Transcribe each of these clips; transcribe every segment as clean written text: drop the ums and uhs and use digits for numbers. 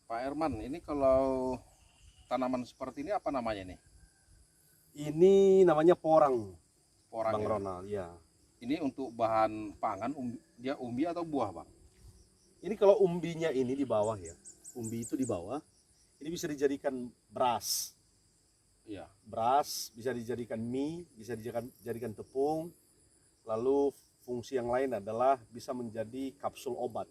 Pak Herman, ini kalau tanaman seperti ini apa namanya nih? Ini namanya porang, Porang Bang ya? Ronald. Ya. Ini untuk bahan pangan, dia umbi atau buah, Bang? Ini kalau umbinya ini di bawah ya. Umbi itu di bawah. Ini bisa dijadikan beras. Iya. Beras bisa dijadikan mie, bisa dijadikan tepung. Lalu fungsi yang lain adalah bisa menjadi kapsul obat.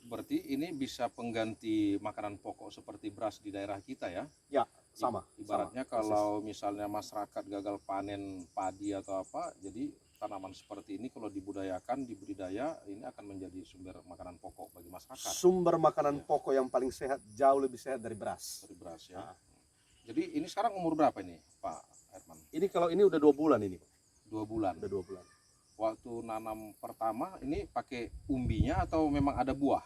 Berarti ini bisa pengganti makanan pokok seperti beras di daerah kita ya? Ya, sama. Ibaratnya sama, persis. kalau misalnya masyarakat gagal panen padi atau apa, jadi tanaman seperti ini kalau dibudayakan, dibudidaya, ini akan menjadi sumber makanan pokok bagi masyarakat. Sumber makanan Ya. pokok yang paling sehat, jauh lebih sehat dari beras. Dari beras ya. Nah. Jadi ini sekarang umur berapa ini, Pak Herman? Ini kalau ini udah 2 bulan ini, Pak. 2 bulan. Udah 2 bulan. Waktu nanam pertama ini pakai umbinya atau memang ada buah?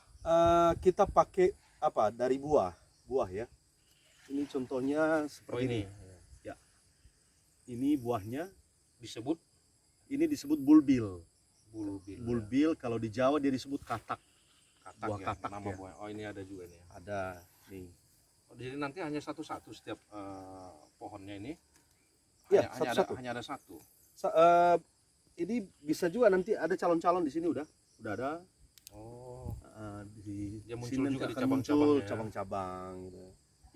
Kita pakai apa? Dari buah ya. Ini contohnya seperti ini. Ya. Ini buahnya Disebut ini disebut bulbil. bulbil. Bulbil kalau di Jawa dia disebut katak. Katak Buah ya, katak nama ya. buah. Oh, ini ada juga nih. Ada nih. Jadi nanti hanya satu-satu setiap pohonnya ini. Iya, Hanya satu-satu. hanya ada satu. Ini bisa juga nanti ada calon-calon di sini udah ada. Oh, Di dia muncul sini juga nanti di akan muncul cabang-cabangnya ya. cabang-cabang gitu.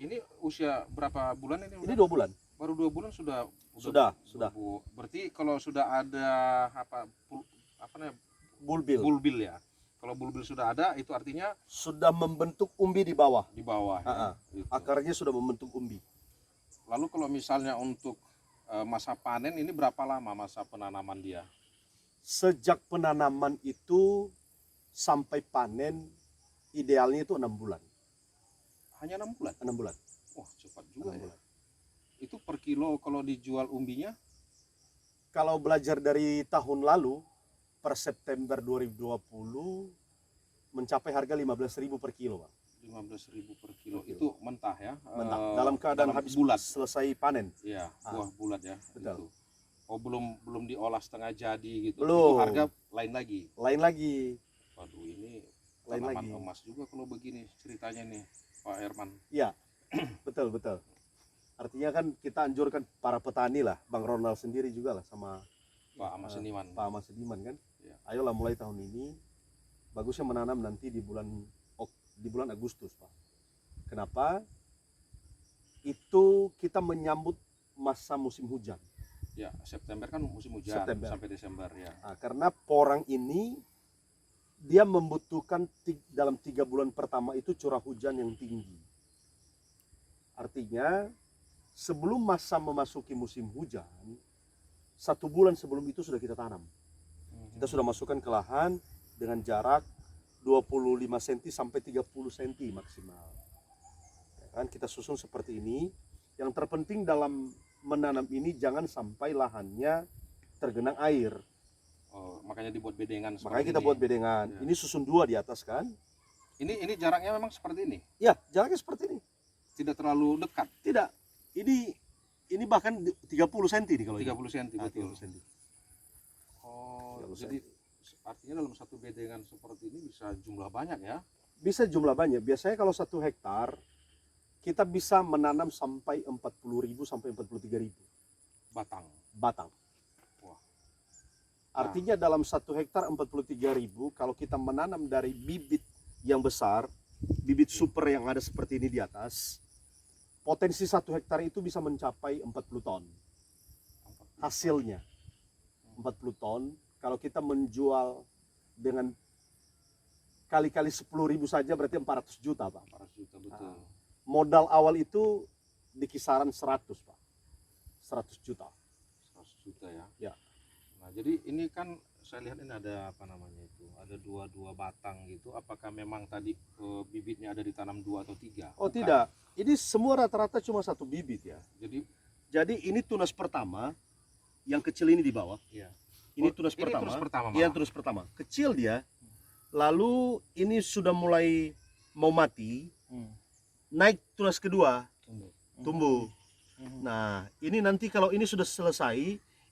ini usia berapa bulan ini? Ini 2 bulan. Baru 2 bulan sudah. Sudah. Berarti kalau sudah ada apa namanya? Bulbil. Bulbil ya. Kalau bulbil sudah ada, itu artinya Sudah membentuk umbi di bawah. di bawah. Ya, gitu. Akarnya sudah membentuk umbi. Lalu kalau misalnya untuk masa panen ini berapa lama masa penanaman dia? Sejak penanaman itu sampai panen idealnya itu 6 bulan. Hanya 6 bulan. 6 bulan. Wah, cepat juga 6 ya. bulan. Itu per kilo kalau dijual umbinya? Kalau belajar dari tahun lalu, per September 2020 mencapai harga 15.000 per kilo, Pak. 15.000 per kilo. Per kilo. Itu mentah ya? Mentah. Dalam keadaan habis bulat. selesai panen. Iya, buah bulat ya. Betul. Itu. Oh, belum diolah setengah jadi gitu. Belum. Itu harga lain lagi. Lain lagi. Waduh, ini Lain tanaman lagi. emas juga kalau begini ceritanya nih, Pak Herman. Iya. Betul. Artinya kan kita anjurkan para petani lah, Bang Ronald sendiri juga lah sama Pak Ahmad Seniman. Pak Ahmad Seniman kan. Ya. Ayolah mulai tahun ini bagusnya menanam nanti di bulan Agustus, Pak. Kenapa? Itu kita menyambut masa musim hujan. Ya, September kan musim hujan. September. Sampai Desember ya. Nah, karena porang ini dia membutuhkan dalam 3 bulan pertama itu curah hujan yang tinggi. Artinya sebelum masa memasuki musim hujan, 1 bulan sebelum itu sudah kita tanam. Kita sudah masukkan ke lahan dengan jarak 25 cm sampai 30 cm maksimal. Ya kan, kita susun seperti ini. Yang terpenting dalam menanam ini jangan sampai lahannya tergenang air. Oh, makanya dibuat bedengan seperti Makanya kita ini. buat bedengan. Ya. Ini susun 2 di atas kan? Ini jaraknya memang seperti ini. Ya, jaraknya seperti ini. Tidak terlalu dekat. Tidak. Ini bahkan 30 cm nih kalau 30 cm ini. betul. 30 cm. Oh, 30 jadi artinya dalam satu bedengan seperti ini bisa jumlah banyak ya? Bisa jumlah banyak. Biasanya kalau 1 hektar kita bisa menanam sampai 40.000 sampai 43.000 batang. Wah. Artinya dalam 1 hektar 43.000 kalau kita menanam dari bibit yang besar, bibit super yang ada seperti ini di atas, potensi 1 hektar itu bisa mencapai 40 ton. Hasilnya 40 ton. Kalau kita menjual dengan kali-kali 10.000 saja berarti 400 juta, Pak. 400 juta betul. Modal awal itu di kisaran 100, Pak. 100 juta. 100 juta ya. Ya. Nah, jadi ini kan saya lihat ini ada apa namanya itu? Ada dua batang gitu. Apakah memang tadi bibitnya ada ditanam 2 atau 3? Oh, Bukan. tidak. Ini semua rata-rata cuma 1 bibit ya. Jadi ini tunas pertama. Yang kecil ini di bawah. iya. Ini tunas Ini pertama. terus pertama. Iya, malah. tunas pertama. Kecil dia. Lalu ini sudah mulai mau mati. Naik tunas kedua, tumbuh. Nah, ini nanti kalau ini sudah selesai,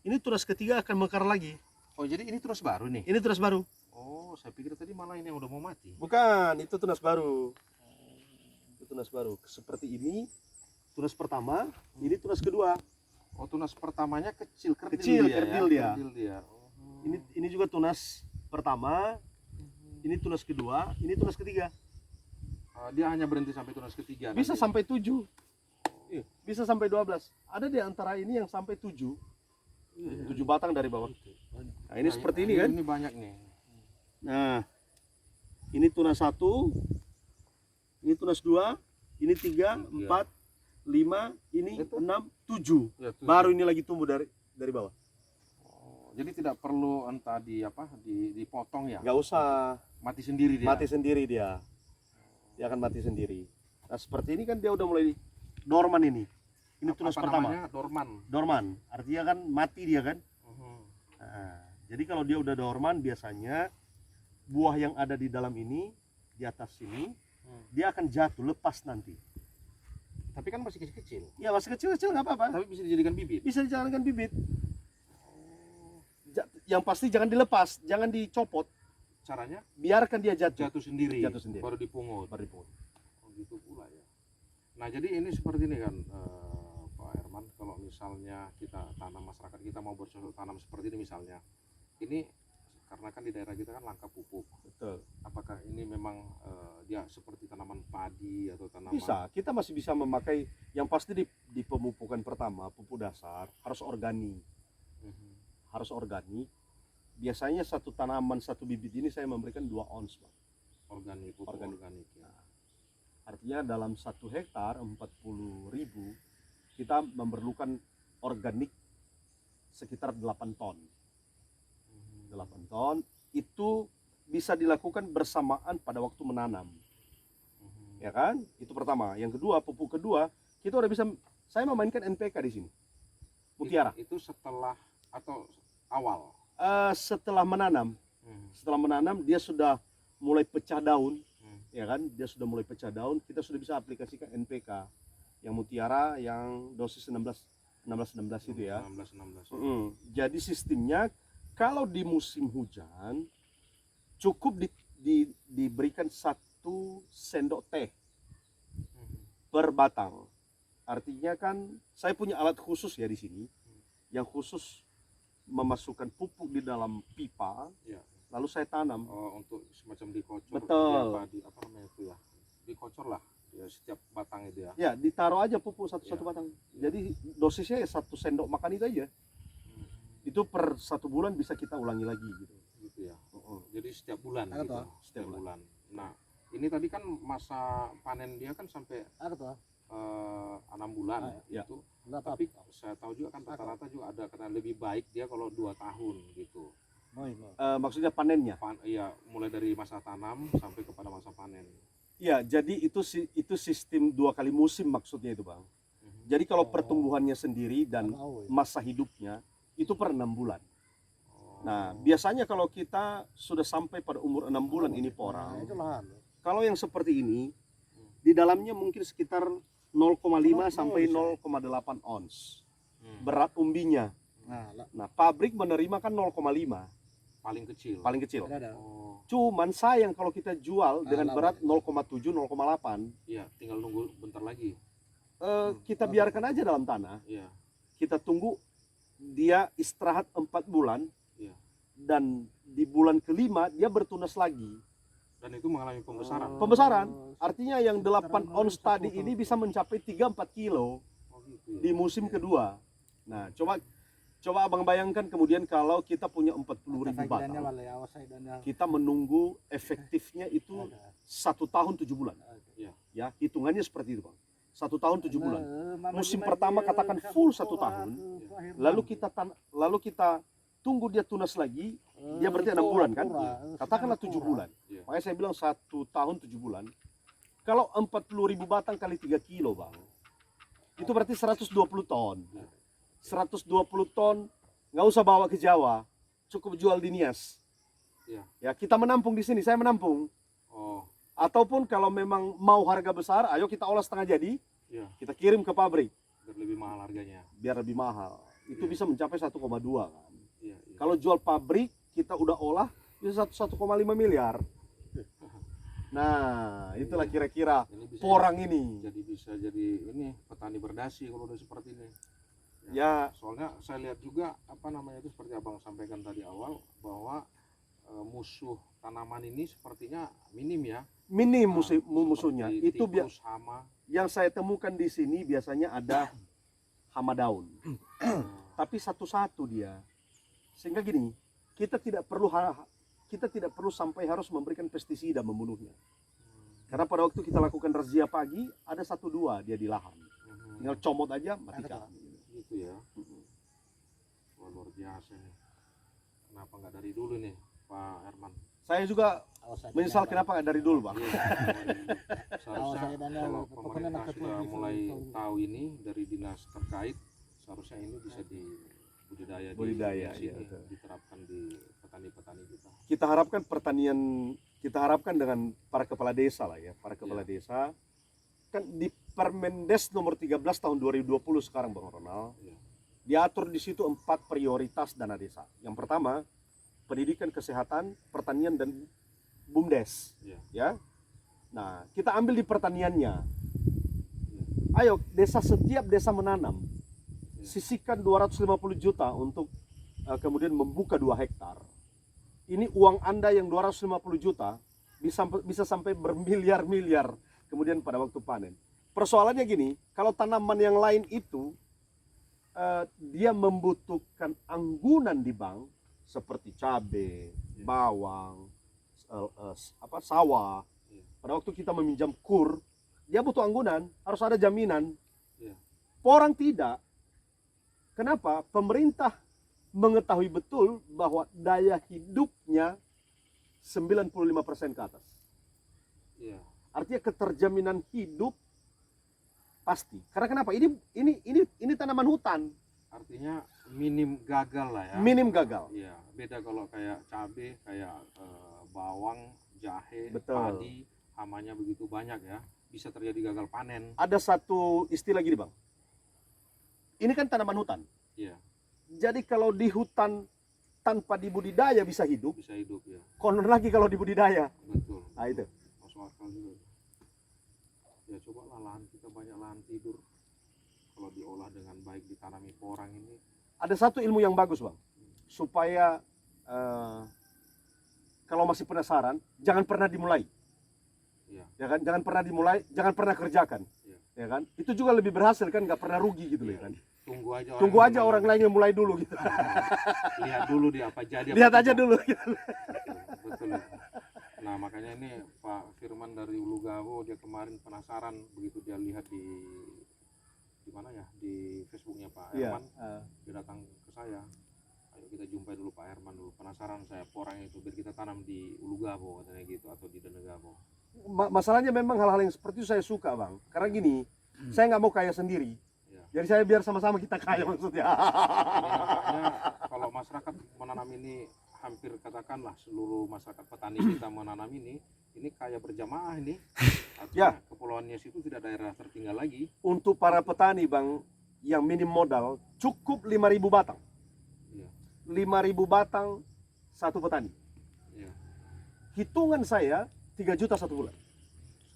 ini tunas ketiga akan mekar lagi. Oh, jadi ini terus baru nih. Ini tunas baru. Oh, saya pikir tadi malah ini yang udah mau mati. Bukan, itu tunas baru. tunas baru. Seperti ini tunas pertama, ini tunas kedua. Oh, tunas pertamanya kecil, Kecil, dia, kerdil ya? dia. Kerdil dia. Oh. Ini juga tunas pertama, ini tunas kedua, ini tunas ketiga. Dia hanya berhenti sampai tunas ketiga. Bisa nanti. sampai 7. Iya, bisa sampai 12. Ada di antara ini yang sampai 7. 7 batang dari bawah. Nah, ini seperti ini kan? Ini banyak nih. Nah, ini tunas 1, ini tunas 2, ini 3, 4, 5, ini Itu? 6, 7. Ya, tuh. Baru ini lagi tumbuh dari bawah. Oh, jadi tidak perlu entah dipotong ya. Nggak usah, Mati sendiri dia. mati sendiri dia. Dia akan mati sendiri. Nah, seperti ini kan dia udah mulai dorman ini. Ini tunas Apa pertama. namanya? Dorman. Dorman, artinya kan mati dia kan. Mhm. Nah, jadi kalau dia udah dorman biasanya buah yang ada di dalam ini, di atas sini, dia akan jatuh lepas nanti. Tapi kan masih kecil-kecil. Ya masih kecil-kecil nggak apa-apa. Tapi bisa dijadikan bibit. Bisa dijalankan bibit. Yang pasti jangan dilepas, jangan dicopot. Caranya Biarkan dia jatuh. jatuh sendiri. Jatuh sendiri. Baru dipungut. Baru dipungut. Oh, gitu pula ya. Nah, jadi ini seperti ini kan, Pak Herman, kalau misalnya kita tanam, masyarakat kita mau bercocok tanam seperti ini misalnya, ini karena kan di daerah kita kan langka pupuk. Betul. Apakah ini memang dia seperti tanaman padi atau tanaman? Bisa, kita masih bisa memakai yang pasti di pemupukan pertama, pupuk dasar harus organik. Mhm. Harus organik. Biasanya satu tanaman, satu bibit ini saya memberikan 2 ons, Pak. Organik, pupuk Organik. organik ya. Artinya dalam 1 hektar 40.000 kita memerlukan organik sekitar 8 ton. Mhm. 8 ton itu bisa dilakukan bersamaan pada waktu menanam, Mhm. ya kan? Itu pertama. Yang kedua, pupuk kedua, kita udah bisa, saya memainkan NPK di sini. Mutiara. Itu setelah atau awal? Setelah menanam, dia sudah mulai pecah daun, ya kan? Dia sudah mulai pecah daun, kita sudah bisa aplikasikan NPK yang mutiara yang dosis 16 itu ya. 16. Jadi sistemnya kalau di musim hujan cukup diberikan 1 sendok teh per batang. Artinya kan saya punya alat khusus ya di sini yang khusus memasukkan pupuk di dalam pipa, Ya. lalu saya tanam. Oh, untuk semacam dikocor. Betul. Apa namanya itu ya? Dikocor lah ya, setiap batang itu ya. Ya, ditaruh aja pupuk satu Ya. batang. Jadi dosisnya ya 1 sendok makan itu aja. Itu per 1 bulan bisa kita ulangi lagi gitu. Gitu ya. Jadi setiap bulan Ada gitu. toh? Setiap bulan. Nah, ini tadi kan masa panen dia kan sampai Ada tuh. 6 bulan ya. gitu. Enggak Tapi apa-apa. saya tahu juga kan rata-rata juga ada karena lebih baik dia kalau 2 tahun gitu. Mau. Maksudnya panennya. Iya, mulai dari masa tanam sampai kepada masa panen. Ya, jadi itu sistem 2 kali musim maksudnya itu, Bang. Jadi kalau Oh. pertumbuhannya sendiri dan Mau ya. masa hidupnya itu per 6 bulan. Oh. Nah, biasanya kalau kita sudah sampai pada umur 6 bulan ini Nah, porang. itu lahan. Kalau yang seperti ini di dalamnya mungkin sekitar 0,5 sampai 0,8 ons berat umbinya. Nah, pabrik menerima kan 0,5, paling kecil. paling kecil. Ada. Oh, Cuman sayang kalau kita jual dengan Lama. berat 0,7, 0,8, iya, tinggal nunggu bentar lagi. kita biarkan aja dalam tanah. Iya. Kita tunggu dia istirahat 4 bulan. Iya. Dan di bulan kelima dia bertunas lagi. Dan itu mengalami pembesaran. Pembesaran. Artinya yang 8 ons tadi ini bisa mencapai 3-4 kilo Oh, gitu ya. di musim kedua. Nah, coba abang bayangkan kemudian kalau kita punya 40.000 batang, kita menunggu efektifnya itu 1 tahun 7 bulan. Iya. Ya, hitungannya seperti itu, Bang. 1 tahun 7 bulan. Musim pertama katakan full 1 tahun, lalu kita tunggu dia tunas lagi, dia berarti 6 bulan kan? Katakanlah 7 bulan. Iya. Makanya saya bilang 1 tahun 7 bulan. Kalau 40.000 batang kali 3 kilo, Bang, itu berarti 120 ton. 120 ton nggak usah bawa ke Jawa, cukup jual di Nias. Iya. Ya, kita menampung di sini, saya menampung. Oh, Ataupun kalau memang mau harga besar, ayo kita olah setengah jadi, iya, kita kirim ke pabrik biar lebih mahal harganya. biar lebih mahal. Itu Iya. bisa mencapai 1,2 kan. Iya, iya. Kalau jual pabrik kita udah olah bisa 1,5 miliar. Nah, itulah kira-kira Ini bisa porang ini. jadi bisa jadi ini petani berdasi kalau udah seperti ini. Ya, Soalnya saya lihat juga apa namanya itu seperti abang sampaikan tadi awal bahwa musuh tanaman ini sepertinya minim ya. minim Seperti musuhnya. Itu tikus, hama. yang saya temukan di sini biasanya ada hama daun. Tapi satu-satu dia. Sehingga gini, kita tidak perlu sampai harus memberikan pestisida membunuhnya. Karena pada waktu kita lakukan razia pagi, ada 1-2 dia di lahan. Tinggal comot aja, matikan. Gitu ya. Wah, luar biasa nih. Kenapa nggak dari dulu nih, Pak Herman? Saya juga menyesal kenapa nggak dari dulu, Bang. Seharusnya kalau pemerintah sudah mulai tahu ini dari dinas terkait, seharusnya ini bisa budidaya di sini, ya, diterapkan di petani-petani kita. Kita harapkan dengan para kepala desa lah ya, para kepala desa kan di Permendes nomor 13 tahun 2020 sekarang, Bang Ronald. Diatur di situ 4 prioritas dana desa. Yang pertama, pendidikan, kesehatan, pertanian, dan BUMDes. Ya. Nah, kita ambil di pertaniannya. Ayo, setiap desa menanam. Sisihkan 250 juta untuk kemudian membuka 2 hektar. Ini uang Anda yang 250 juta bisa sampai bermiliar-miliar kemudian pada waktu panen. Persoalannya gini, kalau tanaman yang lain itu dia membutuhkan anggunan di bank seperti cabai, bawang, sawah. Pada waktu kita meminjam kur, dia butuh anggunan, harus ada jaminan. Porang tidak. Kenapa? Pemerintah mengetahui betul bahwa daya hidupnya 95% ke atas. Artinya keterjaminan hidup pasti. Karena kenapa? Ini tanaman hutan. Artinya minim gagal lah ya. Minim gagal. Iya, beda kalau kayak cabai, kayak bawang, jahe, Betul. padi, hamanya begitu banyak ya, bisa terjadi gagal panen. Ada satu istilah gini, Bang. Ini kan tanaman hutan. Iya. Jadi kalau di hutan tanpa dibudidaya bisa hidup ya. Konon lagi kalau dibudidaya. Betul. Nah itu. Masuk akal juga. Ya cobalah lahan kita banyak lahan tidur. Kalau diolah dengan baik ditanami porang ini. Ada satu ilmu yang bagus, Bang. Supaya kalau masih penasaran, jangan pernah dimulai. Ya kan? Jangan pernah dimulai, jangan pernah kerjakan. Ya kan? Itu juga lebih berhasil kan, nggak pernah rugi gitu loh kan. Tunggu aja orang lain yang mulai dulu gitu. Lihat dulu dia apa jadi. Lihat aja dulu gitu. Betul. Nah, makanya ini Pak Firman dari Ulugawo, dia kemarin penasaran begitu dia lihat di mana ya, di Facebooknya Pak Herman. Dia datang ke saya. Ayo kita jumpai dulu Pak Herman dulu. Penasaran saya porang itu biar kita tanam di Ulugawo katanya gitu, atau di Denegabo. Masalahnya memang hal-hal yang seperti itu saya suka, Bang. Karena gini, saya nggak mau kaya sendiri. Jadi saya biar sama-sama kita kaya maksudnya. Nampaknya kalau masyarakat menanam ini, hampir katakanlah seluruh masyarakat petani kita menanam ini kaya berjamaah ini. Artinya kepulauannya situ tidak daerah tertinggal lagi. Untuk para petani, Bang, yang minim modal cukup 5.000 batang. 5.000 batang satu petani. Hitungan saya 3 juta 1 bulan.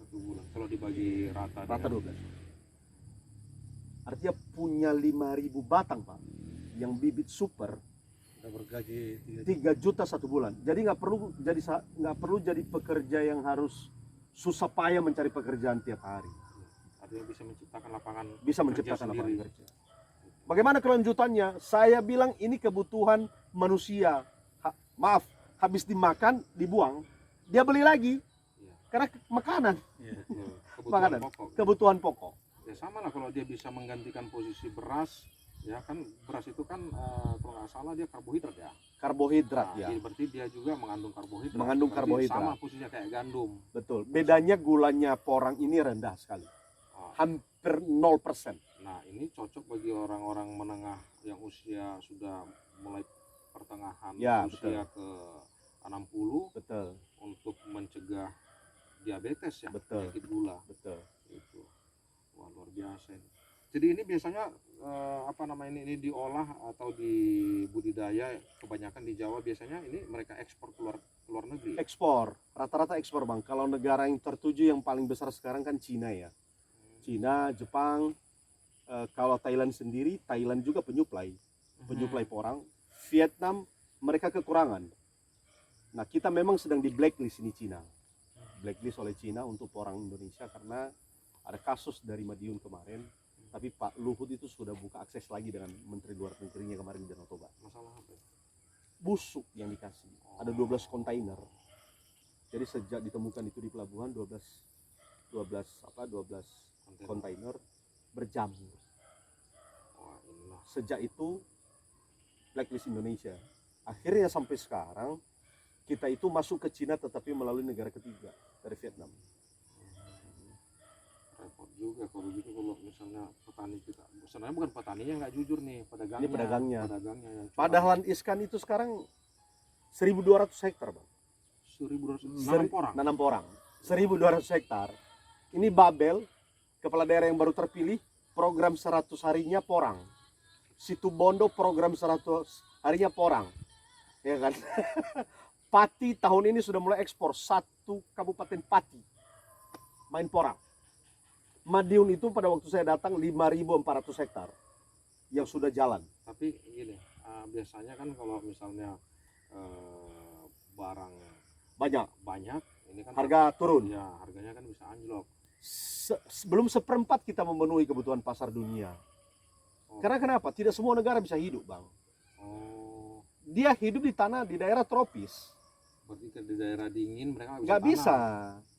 1 bulan. Kalau dibagi rata 12. Artinya punya 5.000 batang, Pak, yang bibit super, bergaji 3 juta 1 bulan. Jadi nggak perlu jadi pekerja yang harus susah payah mencari pekerjaan tiap hari. Artinya bisa menciptakan lapangan kerja. Bagaimana kelanjutannya? Saya bilang ini kebutuhan manusia. Habis dimakan, dibuang, dia beli lagi. Karena makanan. Kebutuhan pokok. Ya sama lah kalau dia bisa menggantikan posisi beras, ya kan beras itu kan kalau nggak salah dia karbohidrat ya. Karbohidrat ya. Berarti dia juga mengandung karbohidrat. Sama posisinya kayak gandum. Betul. Bedanya gulanya porang ini rendah sekali. Hampir 0%. Nah ini cocok bagi orang-orang menengah yang usia sudah mulai pertengahan usia ke 60. Betul. Untuk mencegah diabetes ya. Betul. Penyakit gula. Betul. Itu. Wah, luar biasa ini. Jadi ini biasanya ini diolah atau dibudidaya kebanyakan di Jawa, biasanya ini mereka ekspor keluar luar negeri. Ekspor, rata-rata ekspor bang. Kalau negara yang tertuju yang paling besar sekarang kan Cina ya. Cina, Jepang, kalau Thailand sendiri, Thailand juga penyuplai porang. Vietnam mereka kekurangan. Nah kita memang sedang di blacklist ini Cina. Blacklist oleh Cina untuk porang Indonesia karena ada kasus dari Madiun kemarin. Tapi Pak Luhut itu sudah buka akses lagi dengan Menteri Luar Negerinya kemarin di Danau Toba. Masalah apa? Busuk yang dikasih. Ada 12 kontainer. Jadi sejak ditemukan itu di pelabuhan 12 kontainer berjamur. Wah, inilah. Sejak itu blacklist Indonesia. Akhirnya sampai sekarang kita itu masuk ke Cina tetapi melalui negara ketiga dari Vietnam. Repot juga kalau begitu, kalau misalnya petani kita, sebenarnya bukan petaninya nggak jujur nih, pedagangnya. Ini pedagangnya. yang curang. Padahal iskan itu sekarang 1.200 hektar bang. 1.200 nanam porang. Nanam porang. 1.200 hektar. Ini Babel, kepala daerah yang baru terpilih, program 100 harinya porang. Situ Bondo program 100 harinya porang. Ya kan? Pati tahun ini sudah mulai ekspor, satu kabupaten Pati main porang. Madiun itu pada waktu saya datang 5.400 hektar yang sudah jalan. Tapi gini, biasanya kan kalau misalnya barang Banyak, ini kan harga turun. ya harganya kan bisa anjlok. Sebelum seperempat kita memenuhi kebutuhan pasar dunia. Oh. Karena kenapa? Tidak semua negara bisa hidup bang. Oh, Dia hidup di tanah di daerah tropis. berarti di daerah dingin mereka Nggak bisa. tanam.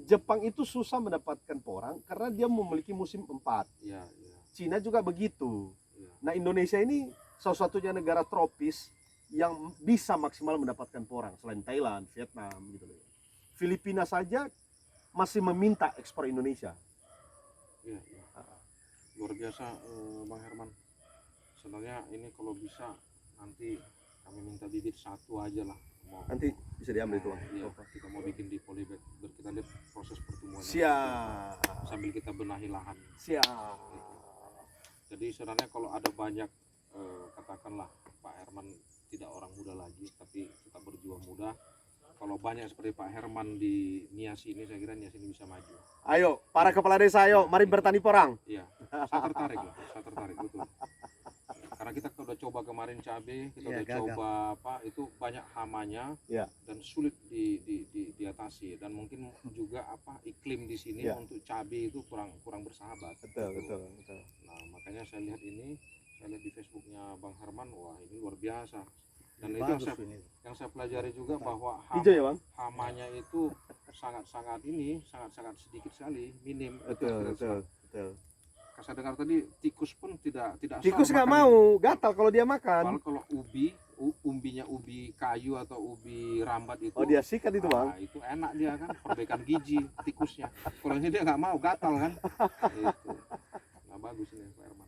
Jepang itu susah mendapatkan porang karena dia memiliki musim 4. Iya, iya, Cina juga begitu. iya. Nah Indonesia ini salah satunya negara tropis yang bisa maksimal mendapatkan porang selain Thailand, Vietnam gitu loh. Filipina saja masih meminta ekspor Indonesia. Iya, iya. Luar biasa, Bang Herman. Sebenarnya ini kalau bisa nanti kami minta bibit satu aja lah. Nanti bisa diambil itu bang. Iya, kita mau bikin di polybag biar kita lihat proses pertumbuhannya. Siap. Sambil kita benahi lahan. Siap. Jadi sebenarnya kalau ada banyak katakanlah Pak Herman tidak orang muda lagi tapi tetap berjuang muda. Kalau banyak seperti Pak Herman di Niasi ini, saya kira Niasi ini bisa maju. Ayo, para kepala desa, ayo, mari bertani porang. Iya, saya tertarik lah, saya tertarik betul. Karena kita udah coba kemarin cabai, kita Iya, udah gagal. coba apa, itu banyak hamanya Iya. dan sulit diatasi. Dan mungkin juga apa iklim di sini Iya. untuk cabai itu kurang bersahabat. Betul. Nah makanya saya lihat ini, saya lihat di Facebooknya Bang Herman, wah ini luar biasa. Dan itu Bagus ini. yang saya pelajari juga bahwa Hijau ya bang? hamanya itu sangat sedikit sekali, minim. Betul. Saya dengar tadi tikus pun tidak Tikus sah nggak makan mau, itu. gatal kalau dia makan. Padahal kalau umbinya ubi kayu atau ubi rambat itu, Oh dia sikat itu bang? itu enak dia kan, perbaikan gizi tikusnya. Kalau ini dia nggak mau, gatal kan. Itu. Nah bagus ini Pak Herman.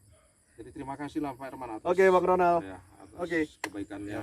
Jadi terima kasih lah Pak Herman atas Oke Bang Ronald. ya, atas Oke. kebaikannya.